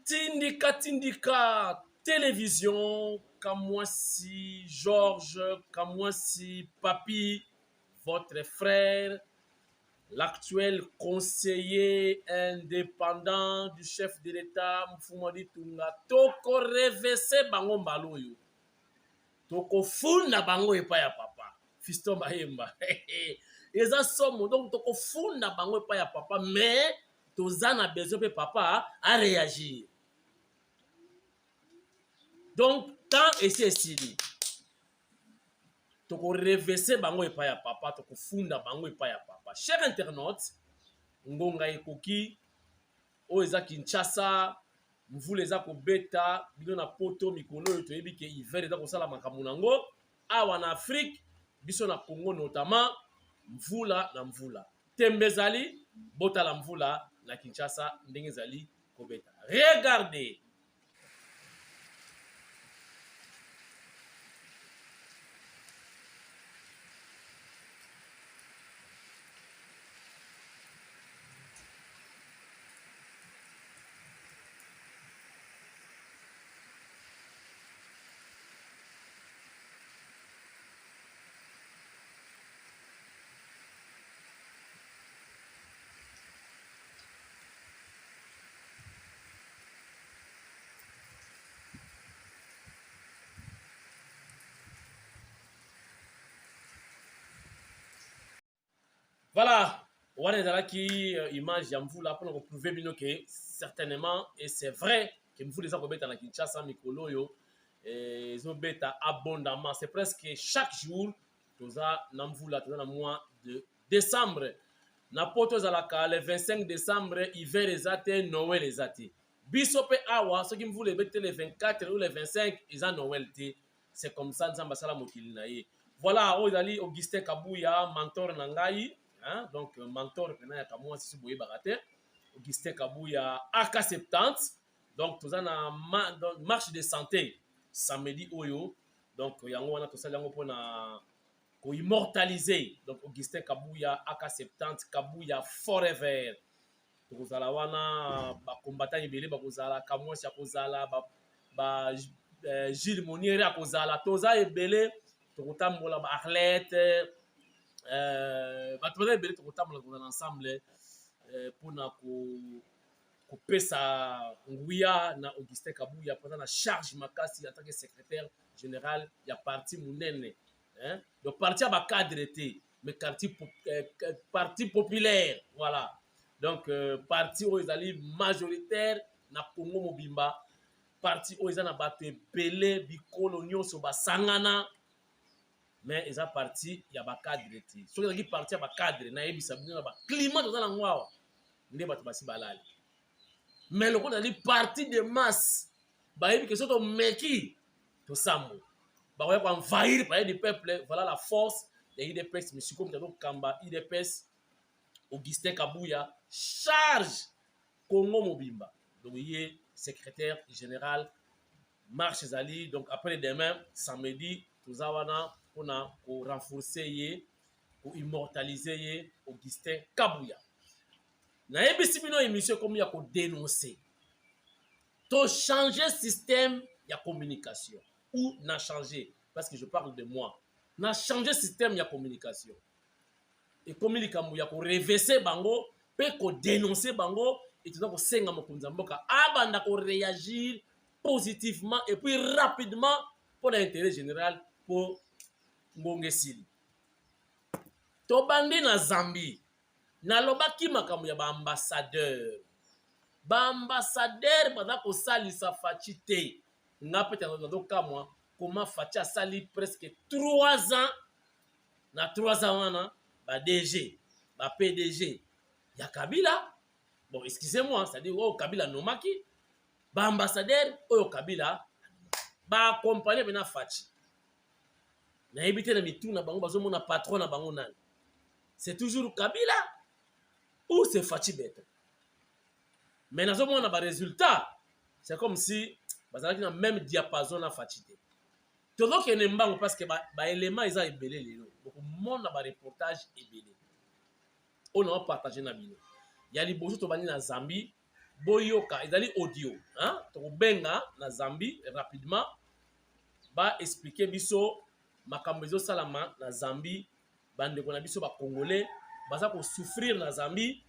Tindika Tindika Télévision, Kamwasi Georges, Kamwasi Papi, votre frère, l'actuel conseiller indépendant du chef de l'État, Mfumadi Tunga, Toko revese bango mbaloyo. Toko funda bango epa ya papa. Fiston Bahemba. Eza somo, donc toko funda bango epa ya papa, mais tozana besoin pe papa à réagir. Donc, tant et c'est sili. Toko revese bango epa ya papa, toko funda bango epa ya papa. Chers internautes, ngonga ekoki, o eza Kinshasa, mvula eza kobeta, bino na poto mikolo oyo toyebi ke hiver eza kosala makambo nango, awa na Afrique, biso na Congo notamment, mvula na mvula. Tembe ezali, bota la mvula na Kinshasa, ndenge ezali kobeta. Regardez. Voilà, on a qui image Yamvula pour prouver bien que certainement, et c'est vrai que Mvula les a na Kinshasa, Mikolo yo, ils ont bêta abondamment. C'est presque chaque jour, toza Namvula, toza na mois de décembre. Na poto zalaka le 25 décembre, hiver les até, Noël les até. Bisope awa, ceux qui Mvula bêta le 24 ou le 25, ils ont Noël té. C'est comme ça, Nzamba Sala Mokili na ye. Voilà, Ozali Augustin Kabouya, mentor Nangai. Hein? Donc, mentor, moi, si vous voyez, Augustin Kabouya, AK70. Donc, tout ça, marche de santé, samedi, Oyo. Donc, il y a un tout ça, pour immortaliser. Donc, Augustin Kabouya, AK70, Kabouya forever. Vous allez voir, combattant, il y a Kamwa, Gilles Monier, Toza et Belé, Tokotambola, Arlette. Batouza ebele tokotambola na ensemble mpona kopesa nguya na Augustin Kabouya pendant la charge makasi en tant que secrétaire général ya parti munene, le parti a cadre te mais parti populaire, voilà. Donc parti oyo ezali majoritaire na Congo mobimba, parti oyo eza na bato ebele bikolo nyonso basangana. Mais ils ont parti, il y a des cadres. Si vous avez parti, il y a des cadres. Il y a des climats dans la noix. Il y a des balales. Mais le coup a dit parti de masse. Il y a des choses qui sont sambo. Il y a envahir par des peuples. Voilà la force de l'IDPS. M. Komtado Kamba, IDPS, Augustin Kabouya, charge Congo Mobimba. Donc il est secrétaire général, marche Zali. Donc après demain, samedi, tout ça, pour renforcer, pour immortaliser Augustin Kabouya. Na ebisi bino émission comme ya ko dénoncer. To changer système ya communication ou na changer parce que je parle de moi. Na changer système ya communication. Et communication ya ko reverser bango pe ko dénoncer bango et tout ça ko senga mokonza mboka abanda ko réagir positivement et puis rapidement pour l'intérêt général pour Ngongesili. Tobandi na Zambie. Nalobaki makambo ya ambassadeur. Ambassadeur bada ko salisa faci te. Nga pete na kamwa comment faci a sali presque 3 ans. Na 3 ans wana ba DG, ba PDG ya Kabila. Bon, excusez-moi, c'est-à-dire oh Kabila nomaki. Ba ambassadeur oyo Kabila ba accompagner bena faci. Na ebité na mituna bango bazomona patron na bango nani. C'est toujours Kabila ou c'est Faci Beta. Mais nazomona ba résultat, c'est comme si bazalaki na même diapason na Faci te. Tozo kene mbango parce que ba élément eza ebele lelo. Donc mona ba reportage ebele. On a partagé na bino. Ya liboso to bani na Zambie, boyoka ezali audio hein? Tokobenga na Zambie rapidement ba expliquer biso makambo ezosalama na Zambie, bandeko na biso bakongolais baza kosouffrir na Zambie,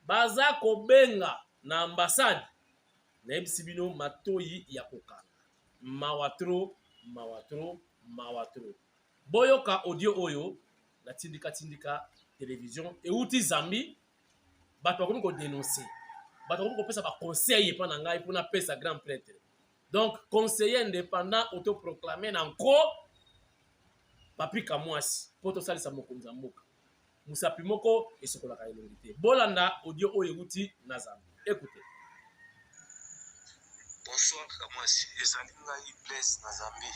baza kobenga na ambassade nayebisi bino matoyi ya kokanga mawatro boyoka audio oyo na tindika télévision euti Zambie, bato bakomi kodénoncer, bato bakomi kopesa baconseil epa na ngai mpona pesa grand prêtre. Donc conseiller indépendant autoproclamé na nko Papi Kamwasi po tosalisa mokonzi ya mboka musapi moko esokolaka elongi te. Bolanda audio oyo euti na Zambie. Écoutez. Bonsoir Kamwasi, ezali ngai Blaise na Zambie.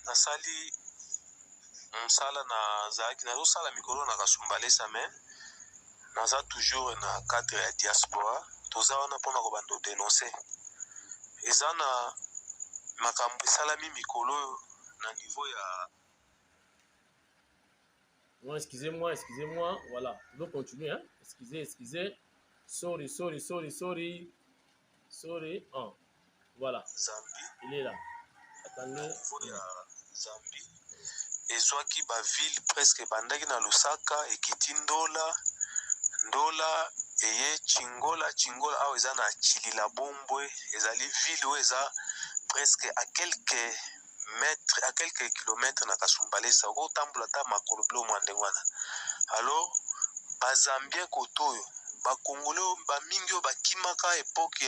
Nasali msala na zaki nazosala mikolo na kasumbalesa me naza toujours na cadre ya diaspora toza wana mpona kobanda kodénoncer. Eza na makambo esalami mikolo na niveau ya Non, excusez-moi, voilà, je vais continuer, hein. Excusez, sorry, ah, voilà, Zambie, il est là, attendez, na niveau ya Zambie ezwaki ba ville presque bandaki na Lusaka ekiti Ndola eye Chingola awa eza na Chilila Bombwe, ezali ville oyo eza presque à quelques kilomètres na Kasumbalesa okotambola ta makolo blo mwandenge wana. Alors bazambien kotoyo bakongole bamingi oyo bakimaka epoke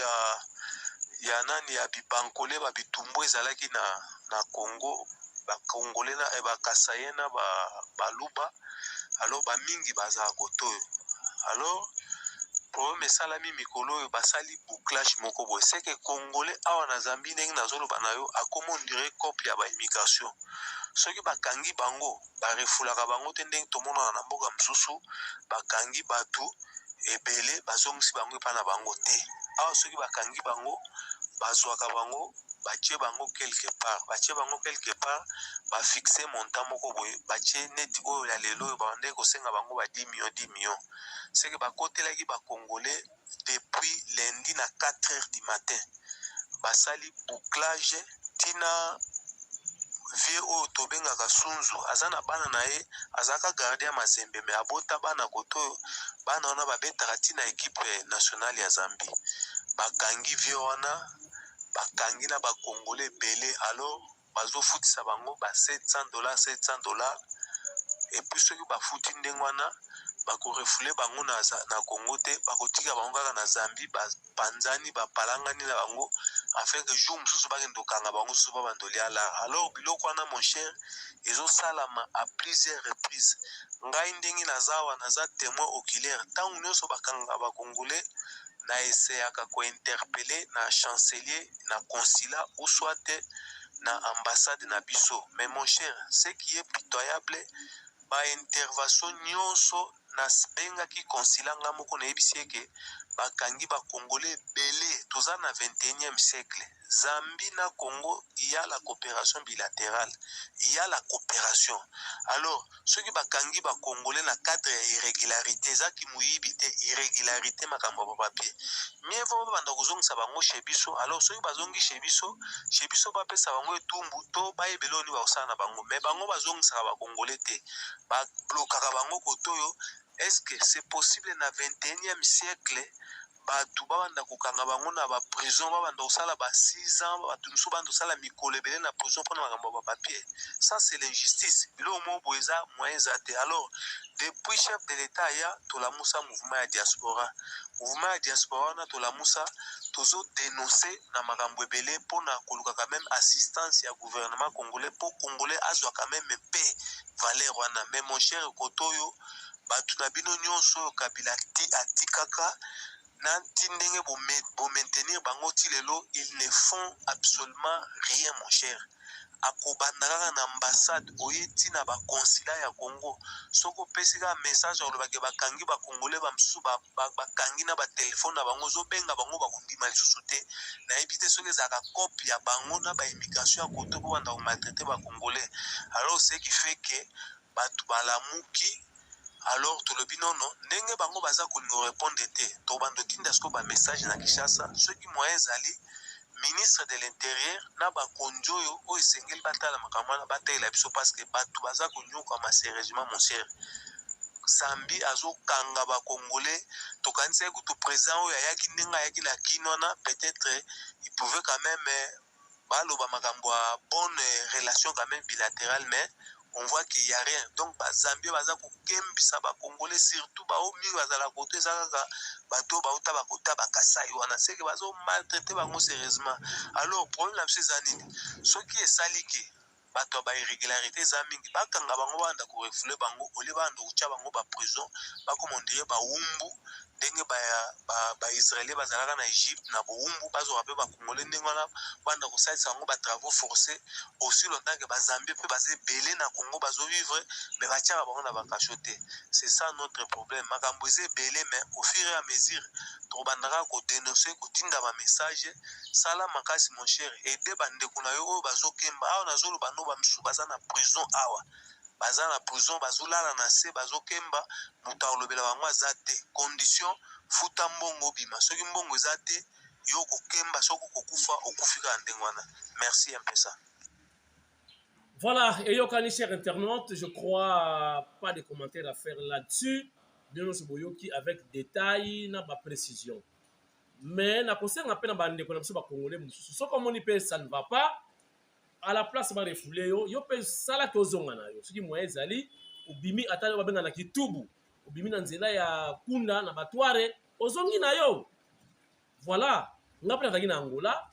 ya nani ya bibankole babitumbu ezalaki na Congo, bakongole na bakasaye na baluba. Alors bamingi bazala kotoyo. Alors problème esalami mikolo oyo basali bouclage moko boye seke congolais awa na Zambie ndenge nazoloba na yo akomo ndire couple ya baimmigration. Soki bakangi bango barefulaka bango te ndenge tomonana na mboka mosusu bakangi batu ebele bazongisi bango epa na bango te. Awa soki bakangi bango bazwaka bango batie bango quelque part bafixe montant moko boye batie neti oyo ya lelo oyo bande kosenga bango ba 10 millions. C'est que bakotelaki bakongolais depuis lundi na 4h du matin basali bouclage tina vie oyo tobengaka Sunzu aza na bana na ye azaka gardien Mazembe me abota bana koto bana wana babetaka tina équipe nationale ya Zambie bakangi vie wana bakangi na bakongolais belé. Alors bazofutisa bango ba $700 et puis ceux qui bafuti ndenge wana bakorefule bango na Congo te bakotika bango kaka na Zambie bapanzani bapalangani na bango afin que jour mosusu bakende kokanga bango susu babandolia lara. Alors biloko wana mon cher ezosalama à plusieurs reprises. Ngai ndenge naza témoin oculaire ntango nyonso bakanga bakongolais na essayaka kointerpeller na chancelier na consulat ou soit na ambassade na biso. Mais mon cher, ce qui est pitoyable ba intervention nyonso na bengaki consulat nga moko na yebisi eke bakangi ba congolais belé toza na 21e siècle. Zambie na Congo il y a la coopération bilatérale, il y a la coopération. Alors ceux qui bakangi ba congolais na cadre ya irrégularité zaki muyibite irrégularité makambo ba papier mieux vaut banda kozongisa bango chez biso. Alors ceux qui bazongi chez biso ba pesa bango etumbu to ba ebeloni ba osana bango mais bango bazongisa ba congolais te ba blokaka bango kotoyo. Est-ce que c'est possible na 21e siècle batu babanda kokanga bango na ba prison babanda osala ba 6 ans batu nso banda osala mikolo ebele na prison pona makambo ba papier? Ça c'est l'injustice bilo mo boeza moyen zate. Alors depuis chef de l'état ya tolamusa mouvement ya diaspora na tolamusa tozo dénoncer na makambo ebele pona koluka quand même assistance ya gouvernement congolais pour congolais azwa quand même paix valeur wana. Mais mon cher kotoyo batu na bino nyonso Kabila atikaka nanti ndenge bo maintenir bango ti lelo ils ne font absolument rien mon cher. Akobandaka na ambassade oyeti na ba consulat ya Congo soko pesika message olobaki bakangi ba congolais ba msusu bakangi na ba téléphone na bango zo benga bango bakondima lisusu te na ebite soki ezaka copie ya bango na ba immigration ya koto bo banda ko maltraiter ba congolais. Alors ce qui fait que batu balamuki alors tolobi nono ndenge bango baza kolingo répondre te to bando tinda sko ba message na Kinshasa soki moyen ezali ministre de l'intérieur na ba konjoyo o esengeli batala makamana batela biso parce que batu baza konyoka ma sérieusement mon cher Sambi azo kanga ba congolais to kanisa kutu président oyo ayaki ndenga ayaki na kinona peut-être il pouvait quand même baloba makambo a bonne relation quand même bilatérale mais on voit qu'il y a rien donc ba Zambie baza ko kembisa ba congolais surtout ba omi bazala côté saka bato ba uta ba kota ba kasai wana c'est que bazo maltraiter bango sérieusement alors problème la c'est zanini ce qui est saliki bato ba irrégularité za mingi bakanga bango banda ko refouler bango ole banda ucha bango ba prison ba komondire ba umbu ndenge ba Israélien bazalaka na Égypte na boumbu bazo rape ba congolais ndenge wana banda ko salisa bango ba travaux forcés aussi longtemps que ba Zambie pe baze belé na Congo bazo vivre mais ba tia bango na ba cachoter c'est ça notre problème makambo eze belé mais au fur et à mesure to bandaka ko dénoncer ko tinda ba message sala makasi mon cher aider bande kuna yo bazo kemba awa na zolo bano ba msu baza na prison awa baza na prison bazolala na se bazokemba muta olobela bango azate condition futa mbongo bima soki mbongo ezate yo kokemba soko kokufa okufika ndengwana merci un peu ça. Voilà, et yokani cher internaute, je crois pas de commentaires à faire là-dessus. Bien sûr, boyoki avec détail na ba précision. Mais na concerne appel na bande ko na biso ba congolais mususu. So comme on y peut ça ne va pas. À la place ba refoulé yo pe sala to zonga na yo soki moye ezali obimi atali ba benga na kitubu obimi na nzela ya kunda na batware ozongi na yo voilà ngapela taki na Angola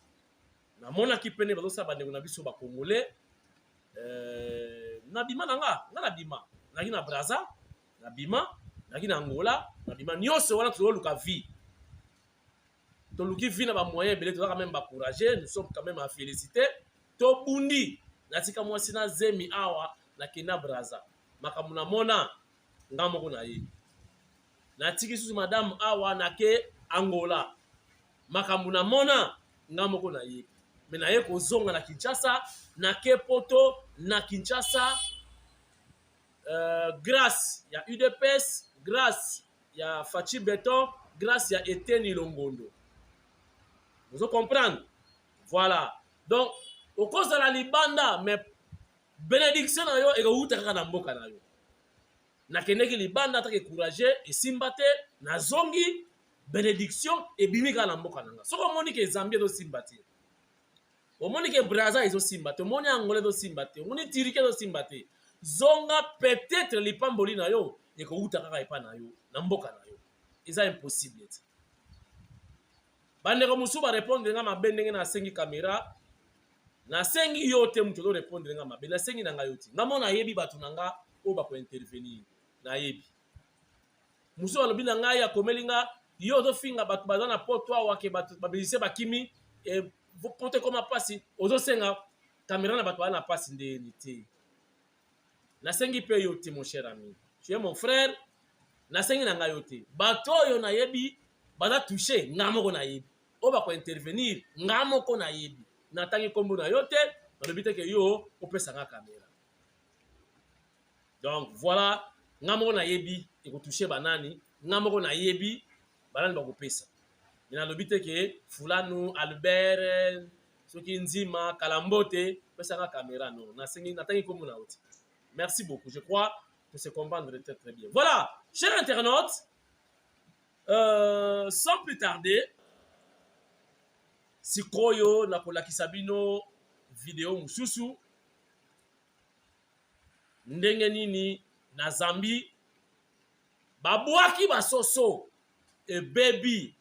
na mona ki pene bazo sa bande na biso ba congolais na bima na bima na Brazza na bima na Angola na bima nyonso wana to luka vie to luki vie na ba moyen belé to quand même ba courager nous sommes quand même à féliciter to bundi natika mwasi na zemi awa na kina Brazza makamu na mona ngamoko na ye natiki susu madame awa na ke Angola makamu na mona ngamoko na ye me na ye kozonga na Kinshasa na ke poto na Kinshasa grâce ya UDPS grâce ya Fachi Beton grâce ya Eteni Longondo vous comprenez voilà donc au cause de la libanda mais bénédiction na yo ekouta kaka na mboka na yo nakendeki libanda atake courager esimbate na zongi bénédiction ebimi kaka na mboka nanga soko omoni ke Zambie ezo simbate omoni ke Brazza ezo simbate omoni Angola ezo simbate omoni Turquie ezo simbate zonga peut-être lipamboli na yo ekouta kaka epa na yo na mboka na yo eza impossible bandeko musu ba répondre nga mabe ndenge na sengi caméra na sengi yo te mutu do répondre nga mabe na sengi nanga yo ti ngamona yebi batu nanga o ba ko intervenir na yebi muso alobi nanga ya komelinga yo do finga batu bazana poto awa ke batu babelise bakimi e pote koma pasi ozo senga caméra na batu bana pasi ndeni te na sengi pe yo te mon cher ami tu es mon frère na sengi nanga yo te bato yo na yebi baza toucher ngamoko na yebi o ba ko intervenir ngamoko na yebi natangi kombo na yo te balobi te ke yo opesa nga caméra donc voilà ngamoko na yebi ekotoucher banani ngamoko na yebi banani bakopesa mina lobi te ke fulanu Albert soki nzima kalambote pesa nga caméra non natangi kombo na yo te merci beaucoup je crois que se comprendre très très bien voilà chers internautes sans plus tarder sikoyo nakolakisa bino video mususu ndenge nini na Zambie babwaki basoso ebebi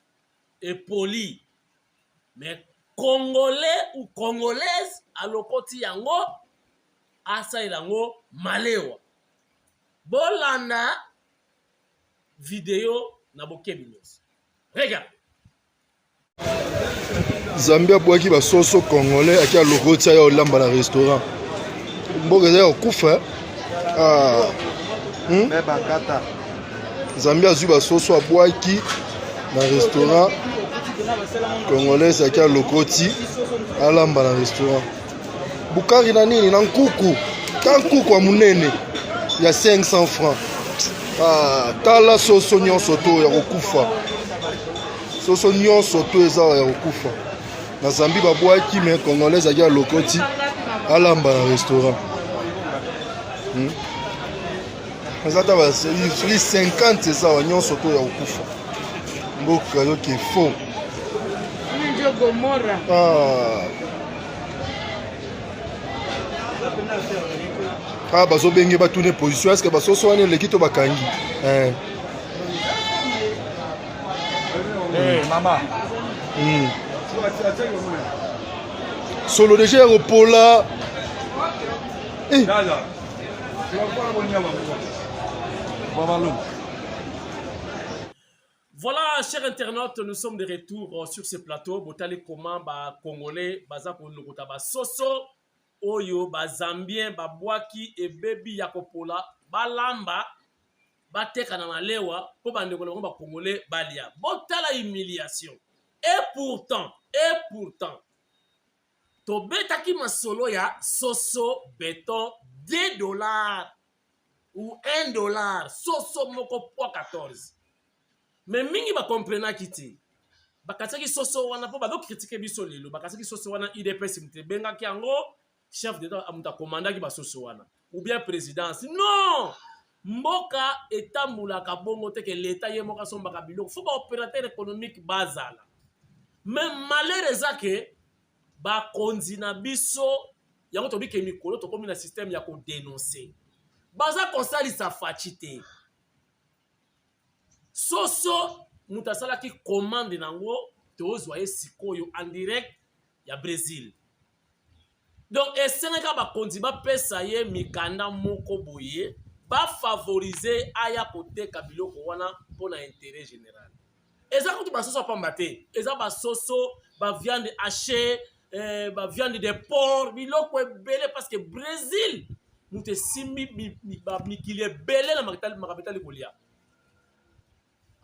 epoli mais congolais ou congolaise alokoti yango asalela yango malewa bolanda video na bokebi nyonso regarde Zambie abwaki basoso congolais aki alokoti ya olamba na restaurant mboka eza ya kokufa Zambie azwi basoso abwaki na restaurant congolais aki alokoti alamba na restaurant bukari na nini na nkuku ta nkuku ya munene ya 500 francs tala soso nyonso to ya kokufa soso nyonso to eza ya kokufa na Zambie babwaki mais congolais azaki alokoti alamba na restaurant eza ta basili 50 eza wa nyonso to ya kokufa mboka yoki fo bazobenge batune position eske basoso wana eleki to bakangi mama solo déjà aéropola Voilà, chers internautes, nous sommes de retour sur ce plateau. Botale comment ba Congolais, baza ko lokota ba soso, oyo ba Zambien, ba Bwaki et Baby Yakopola, ba lamba, ba teka na malewa, po ba ndeko ba Congolais balia. Botala humiliation. Et pourtant, to betaki masolo ya soso béton $2 ou $1, soso moko po 14. Mais mingi ba comprena kiti. Bakataki soso wana po ba do critiquer biso lelo. Bakataki soso wana IDPS mte benga ki ango chef d'état amuta commandant ki ba soso wana ou bien présidence. Non! Mboka etambulaka bongo te ke l'état ye moka sombaka biloko. Faut ba opérateur économique bazala. Mais malheureusement que ba konzina biso yango to bike mikolo to komi na système ya ko dénoncer. Baza konsali sa fachite. Soso mutasala ki commande nango tozwa sikoyo en direct ya Brésil. Donc esenga ba kondi ba pesa ye mikanda moko boye ba favoriser aya kote kabiloko wana pona intérêt général. Eza ko ba soso pambate, eza ba soso ba viande hachée, ba viande de porc, biloko ebele parce que Brésil mute simbi ba mikile belé na makabetali kolia.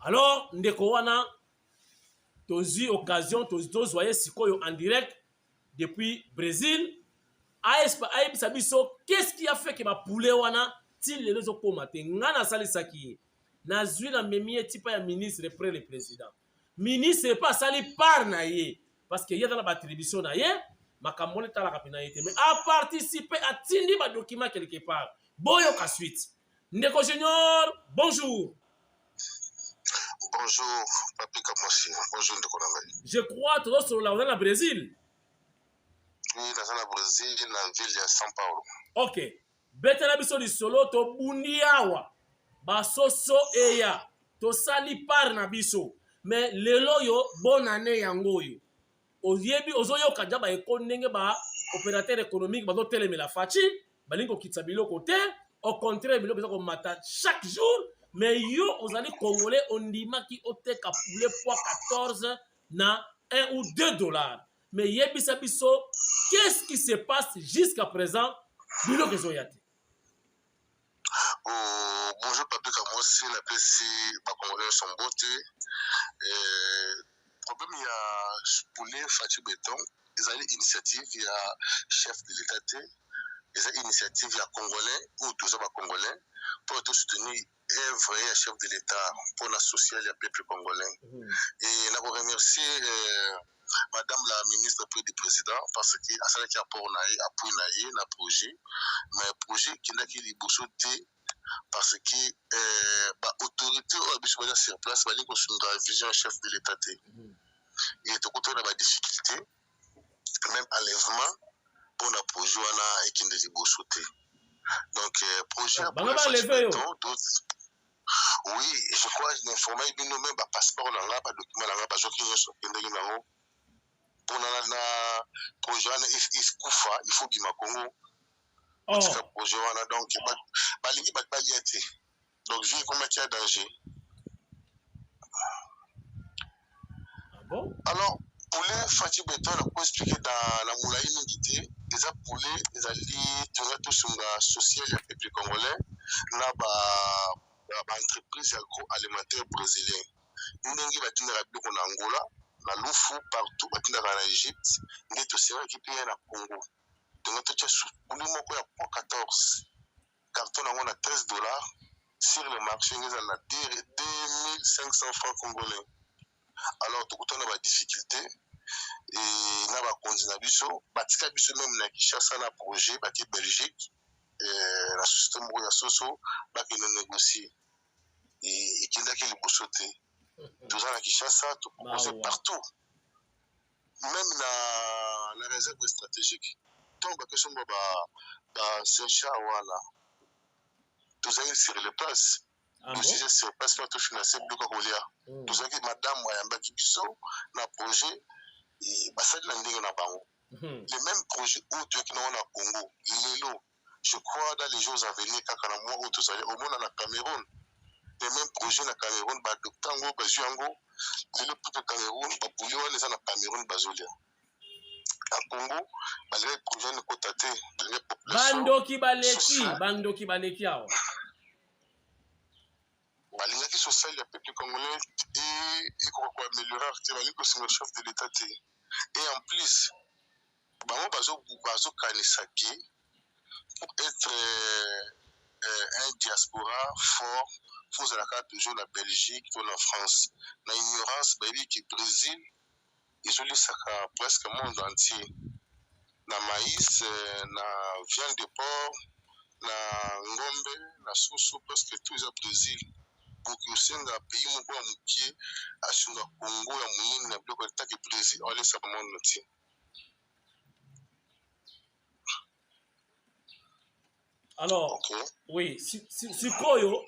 Alors, ndeko wana, tozi occasion, tozi voyez sikoyo en direct depuis Brésil. Aïb Sabiso, qu'est-ce qui a fait que ma poulet wana, til les autres komate, ngana sali saki, na zui na memie tipa ya ministre près le président. Ministre pas sali par na ye, parce que y a dans la attribution na ye, ma kamone tala kapina yete, mais a participer à tindi ma document quelque part. Boyo ka suite. Ndeko Junior, bonjour. Bonjour, Papi Kamosi. Bonjour, Ndekonamari. Je crois que tu es sur la Brésil. Oui, dans le Brésil, dans la ville de São Paulo. Ok. Betela biso di solo to bundiawa. Basoso eya. To sali par na biso. Mais lelo yo bonne année yango yo. Oyebi ozoyo kadja ba ekondenge ba opérateur économique ba do teleme la fachi, balingo kitsabilo côté, au contraire bilo bezo ko mata chaque jour. Mais yo, aux alliés congolais, on dit qui ote kapule poids 14 na $1 ou $2. Mais yebisa biso, qu'est-ce qui se passe jusqu'à présent? Bilo kezoyate. Bonjour Papi Kamosi, la PC, les Congolais sont beauté. Problème il y a poulet Fatih Béton, ils ont l'initiative, il y a chef de l'État, ils ont l'initiative, il y a Congolais ou tous les Congolais pour te soutenir. Un vrai chef de l'État pour l'associer le peuple congolais. Et je remercie Madame la ministre du Président parce qu'elle a fait un apport appui na projet, mais projet qui n'a qu'il y parce que l'autorité a sur place va dire que c'est une vision chef de l'État. Et tout côté on a des difficultés, même enlèvement pour le projet et qui ne dit pas. Donc projet oui, je crois que l'information est bien même passeport dans la document dans la page qui est sur le pour na projet il faut qu'il m'a Congo parce que projet wana donc balingi bataliate donc vie comme il y a danger. Alors pour les Fatih Béton on peut expliquer dans la moulaï mingité les appelés les alliés tout sur la sociale du peuple congolais na entreprise agroalimentaire brésilien. Nous avons en Angola, na Lufu, partout, en Égypte, nous avons équipé en Congo. Donc, nous avons 14 cartons à $13. sur le marché, ils ont 2500 francs congolais. Alors, tout le monde a des difficultés. Et là, on continue à biso. Batika biso même na Kinshasa na projet, bati Belgique, la société Mouya Soso, baki nous négocier. Et qui n'a qu'à sauter. Tout ça na Kinshasa, tout proposé partout. Même la réserve stratégique. Donc, la question de Saint-Charles, voilà. Tout ça, il sur les places. Le sujet sur les places qui ont tout financé, tout ça, madame, Wayamba Kibiso, na projet. Et ça, les mêmes projets autres qui sont au Congo, je crois dans les jours à venir, quand on a au monde en Cameroun, les mêmes projets au Cameroun, Doctango, Bazuango, les autres Cameroun, Baboulio, les autres Cameroun, Bazolia. À Congo, les projets ne cotatés, les populations. Bando qui baleki, Balingaki social, le peuple congolais, et qu'on va améliorer, c'est le chef de l'État. Et en plus, Bazo Kanisaki, pour être un diaspora fort, il faut toujours la Belgique, ou la France. La ignorance, qui est Brésil, ils ont presque le monde entier. La maïs, la viande de porc, la ngombe, la sauce, presque tout est au Brésil. Pour que c'est un pays qui est à Congo, à Brésil, on laisse le monde entier. Alors, oui, Sikoyo,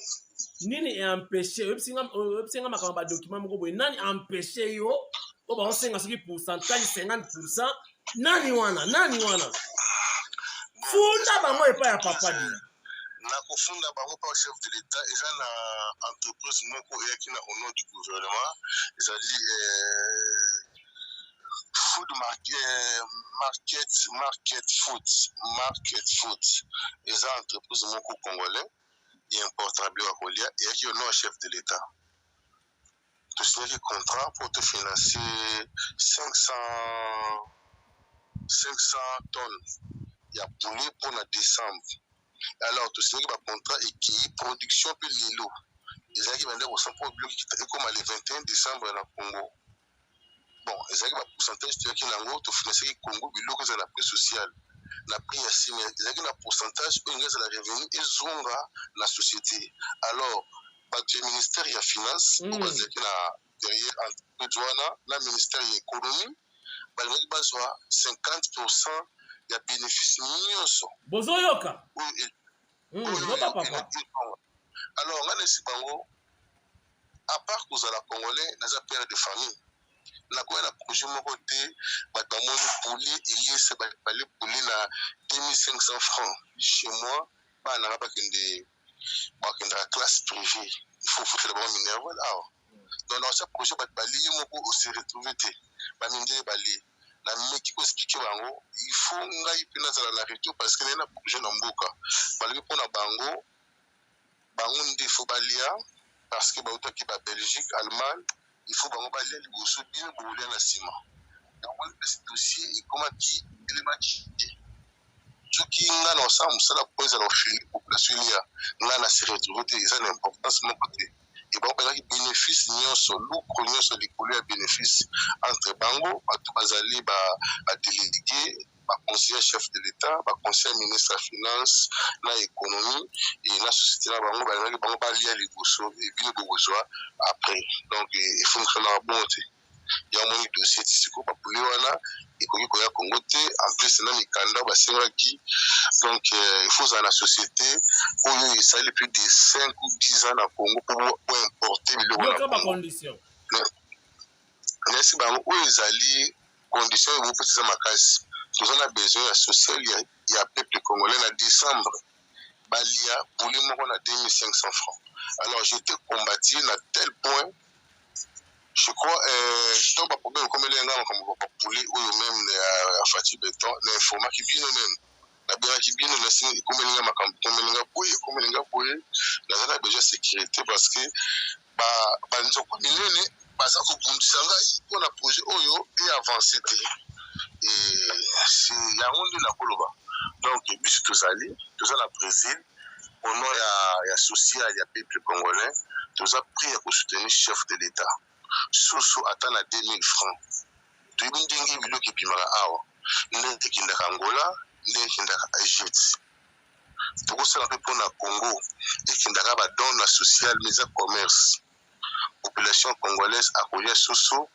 nini est empêché, document nani empêché yo, on sait que pourcentage 50%, nani wana. Funda bango epa ya papa di. Na kofunda bango pa chef de l'État, et j'ai une entreprise moko qui est au nom du gouvernement, c'est-à-dire food market food. Et j'ai une entreprise moko congolais, et importable à Kolia, et qui est au nom chef de l'État. Tu signes un contrat pour te financer 500 tonnes. Il y a poulet pour le décembre. Alors, tu signes un contrat et qui est production pour l'îlot. Ils ont vendu au centre comme le 21 décembre dans le Congo. Bon, ils ont un pourcentage de qui est tu finances le Congo, il y a la prix sociale. La prix est similaire. Ils ont un pourcentage où il y a la revenu et ils la société. Alors, le ministère de la Finance, derrière le ministère de l'Économie, il y a 50% de bénéfices. Bozoyoka. Alors, à part que la Congolais, nous avons père de famille. Nous avons un projet de côté, poulet, il y a poulet à 2500 francs. Chez moi, on n'a pas de classe privée. Il faut foutre d'abord minéral. Donc, dans ce projet, on s'est retrouvé. La mec qui peut expliquer, il faut que la radio parce qu'il y a un projet dans Mboka. Pour la Bango, il faut balia parce que la Belgique, Allemagne, il faut balia les bosses bien pour la ciment. Donc, ce dossier est comme qui est maquillé. Ce qui est ensemble, c'est la pose à la population. Là, la sécurité, c'est une importance de mon côté. Et bon, il y a des bénéfices, les collègues bénéfices entre Bango, Bazali, délégué, conseiller chef de l'État, conseiller ministre de la Finance, l'économie et la société, Bango, les bourgeois et bien les bourgeois après. Donc, il faut faire la bonté. Il y a un dossier ici pour les Wana, et pour les Congo, en plus, il y a des candidats qui. Donc, il faut dans la société, où il s'agit plus de 5 ou 10 ans à Congo pour importer les conditions. Merci, où ils allaient, conditions, ils vont faire ma casse. Nous avons besoin de social, il y a peuple congolais en décembre. Balia, pour les mots, on a 2500 francs. Alors, j'étais combattu à tel point. Je crois, je n'ai pas de problème comme les gens comme poulet ou même à Fatih Béton, l'informat qui vient même. La bière qui vient, comme les gens comme les gens poulet, la zone a besoin de sécurité parce que, nous avons mis les parce que pour la projet Oyo et avancé. Et c'est la honte de la Coloba. Donc, bis tous allés, tous à la Brésil, au nom ya social ya peuple congolais toza pris ya soutenir chef de l'État susu ata na 2000 francs toyebi ndenge biloko epimaka awa ndenge ekendaka Angola ndenge ekendaka Egypte tokosala mpe mpona Congo ekendaka badon na social mais ya commerce population congolaise akolia susu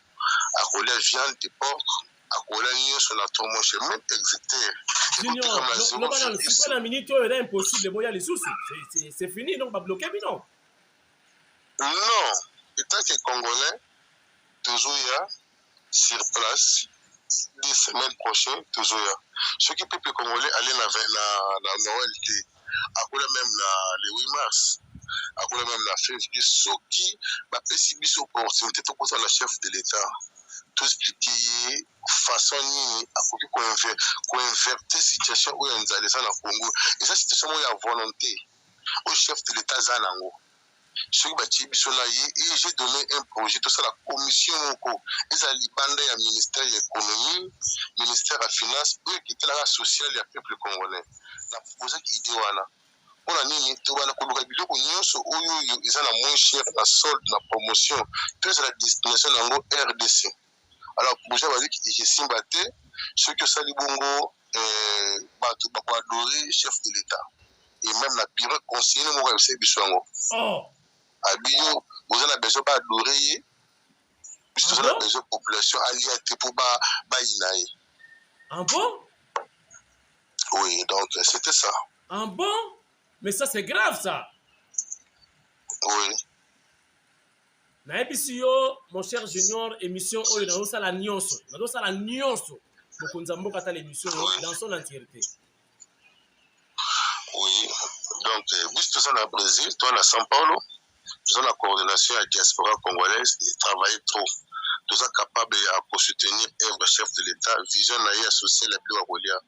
akolia viande de porc akolia nyonso na to mon chemin exécuter Junior, c'est quoi la minute où il est impossible de les soucis? C'est fini, donc on va bloquer, mais non. Non, étant que Congolais, toujours il y a sur place, 10 semaines prochaines, toujours il y a. Ceux qui peuvent Congolais aller dans Noël, après même le 8 mars, après même la février, ceux qui va payer une opportunité pour la chef de l'État. Tout expliquer façon ni à convertir situation où on a les gens au Congo et ça situation où il y a volonté au chef de l'État Zanango ce qui et j'ai donné un projet tout ça la commission et ça libanda ya ministère de l'économie ministère de la finance et qui était la sociale ya peuple congolais la proposé qui idée wana on a nini to bana ko luka biloko nyonso oyo ils na moins cher na solde na promotion tout ça la destination nango RDC. Alors, pour ça, on va dire que c'est ceux qui sont les bongo, pour adorer le chef de l'État. Et même la pire conseiller, nous avons fait Biswango. Oh! Abio, vous avez besoin d'adorer, puisque vous avez besoin de population alliée pour Baïnaï. En bon? Oui, donc c'était ça. En bon? Mais ça, c'est grave, ça. Oui. nayebi yo mon cher Junior émission oyo nazosala nyonso bokonza mboka ata l'émission dans son entièreté. Oui, donc puisque tu es au Brésil, toi à São Paulo, tu es la coordination de la diaspora congolaise et travailler trop. Tu es capable de soutenir un chef de l'État, vision naïe associée la plus à Rolia.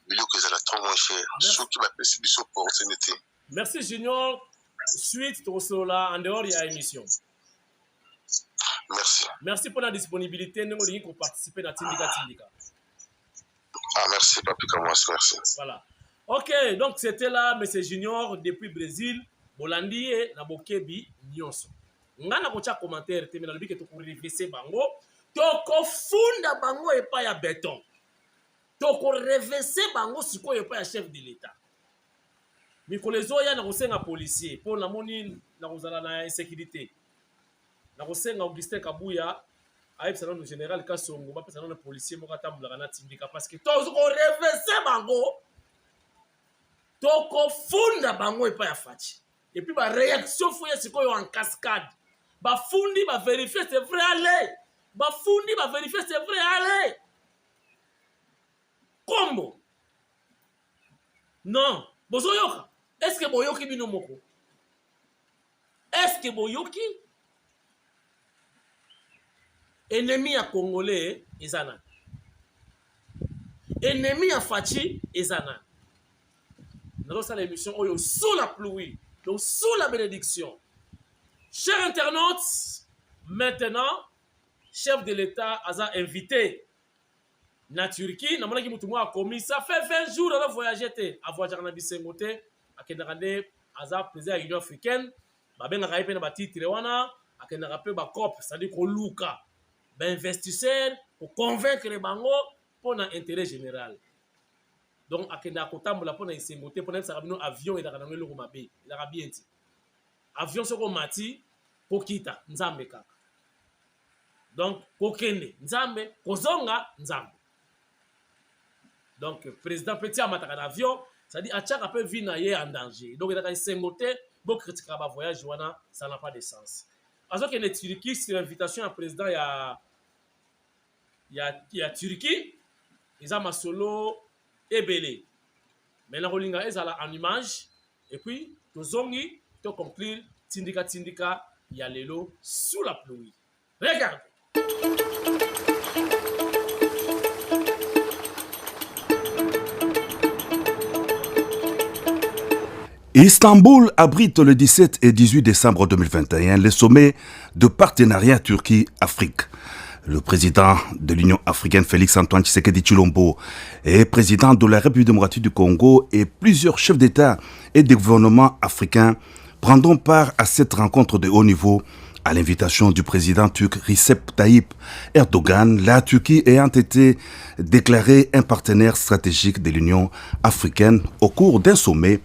Mais que c'est trop moins cher. Ce qui va passer une opportunité. Merci Junior. Suite tout cela en dehors de l'émission. Merci. Merci pour la disponibilité pour participer à Tindika. Ah merci papi Kamas, merci. Voilà. Ok, donc c'était là M. Junior depuis Brésil, Bolandi et Nabokebi Nyonso. Ngana kocha commentaire te na biki to ko réviser bango, to ko funda bango et pas ya béton. To ko réviser bango siko et pas ya chef de l'État. Mikolo ezoya na kosenga policier pour na moni na kozala na insécurité na kosenga Augustin Kabuya ayebisa na général Kasongo bapesa na policier moko atambulaka na Tindika parce que tozo ko reverser bango toko funda bango epa ya fachi et puis ba réaction foye sikoyo en cascade ba fundi ba vérifier c'est vrai aller ba fundi ba vérifier c'est vrai aller combo non bozoyoka. Est-ce que boyoki bino moko? Est-ce que boyoki? Ennemi à Congolais ezana. Ennemi à Fachi ezana. Dans cette émission oyo sous la pluie, donc sous la bénédiction. Chers internautes, maintenant chef de l'État a invité na Turquie, na monaki mutu a commis ça fait 20 jours à voyager à voyager na bisengote. Akendakande aza président de l'Union africaine babengaka ye mpe na batitre wana akendaka mpe bacope c'est-à-dire koluka bainvestisseur koconvaincre bango mpona intérêt général donc akendaka kotambola mpona esengo te mpona yebisaka bino avion elaka nango eloko mabe elaka bien ti avion soki omati kokita nzambe kaka donc kokende nzambe kozonga nzambe donc président mpe ti amataka na avion. C'est-à-dire, Achaka peut vivre en danger. Donc, il y a des sengotés, beaucoup critiquent le voyage, ça n'a pas de sens. Alors que les Turquie, c'est l'invitation à président, il y a Turquie, ils ont Masolo et Belé. Maintenant, on a en image, et puis, Tozongi, to conclure, Tindika, il y a l'élo sous la pluie. Regarde. Istanbul abrite le 17 et 18 décembre 2021 le sommet de partenariat Turquie-Afrique. Le président de l'Union africaine, Félix-Antoine Tshisekedi Tshilombo, et président de la République démocratique du Congo et plusieurs chefs d'État et de gouvernements africains prendront part à cette rencontre de haut niveau à l'invitation du président turc Recep Tayyip Erdogan, la Turquie ayant été déclarée un partenaire stratégique de l'Union africaine au cours d'un sommet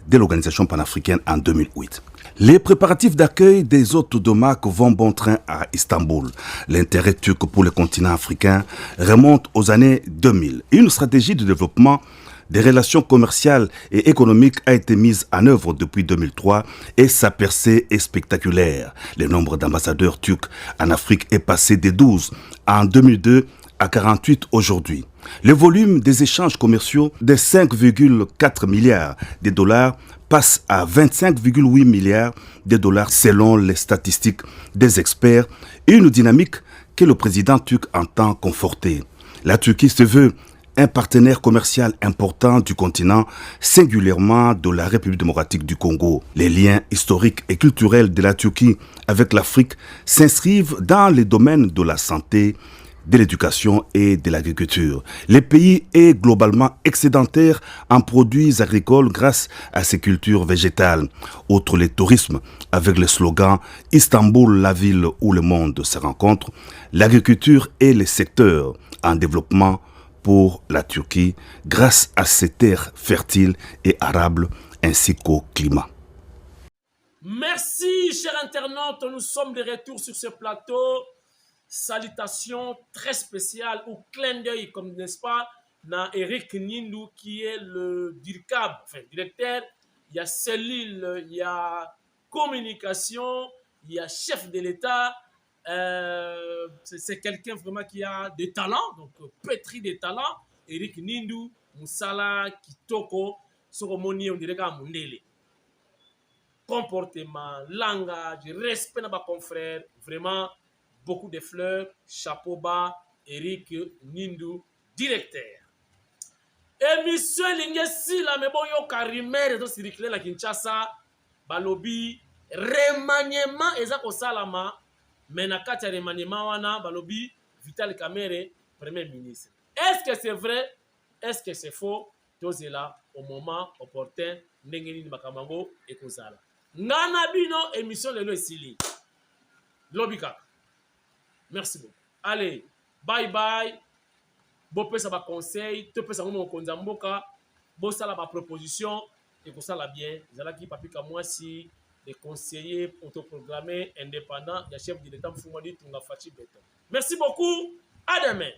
de l'organisation panafricaine en 2008. Les préparatifs d'accueil des hôtes de marque vont bon train à Istanbul. L'intérêt turc pour le continent africain remonte aux années 2000. Une stratégie de développement des relations commerciales et économiques a été mise en œuvre depuis 2003 et sa percée est spectaculaire. Le nombre d'ambassadeurs turcs en Afrique est passé de 12 en 2002 à 48 aujourd'hui. Le volume des échanges commerciaux de 5,4 milliards de dollars passe à 25,8 milliards de dollars selon les statistiques des experts, une dynamique que le président turc entend conforter. La Turquie se veut un partenaire commercial important du continent, singulièrement de la République démocratique du Congo. Les liens historiques et culturels de la Turquie avec l'Afrique s'inscrivent dans les domaines de la santé, de l'éducation et de l'agriculture. Le pays est globalement excédentaire en produits agricoles grâce à ses cultures végétales. Outre le tourisme, avec le slogan « Istanbul, la ville où le monde se rencontre », l'agriculture est le secteur en développement pour la Turquie grâce à ses terres fertiles et arables ainsi qu'au climat. Merci, chers internautes. Nous sommes de retour sur ce plateau. Salutations très spéciales ou clin d'œil, comme n'est-ce pas, dans Eric Nindou qui est le DIRCAB, enfin directeur. Il y a cellule, il y a communication, il y a chef de l'État. C'est quelqu'un vraiment qui a des talents, donc pétri des talents. Eric Nindou, Moussala, Kitoko, Soromoni, on dirait qu'à Mundele. Comportement, langage, respect de mes confrères, vraiment beaucoup de fleurs, chapeau bas, Eric Nindou, directeur. Émission Lingesi, la mais bon, yo karimere, donc circulé la Kinshasa, balobi, remaniement, ezako salama. Mais na kati ya remaniement wana balobi Vital Kamerhe premier ministre. Est-ce que c'est vrai? Est-ce que c'est faux? Tous là au moment opportun ndenge nini makamango ekozala. Ngana bino émission lelo esili. Lobi kaka. Merci beaucoup. Allez, bye bye. Bo pesa ba conseil, te pesa ngomo konza mboka, bo sala ba proposition ekosala bien. Zala ki papi ka mwasi des conseillers autoprogrammés indépendants, il y a chef de l'État Mfumadi Tunga Fachi Beton. Merci beaucoup, à demain.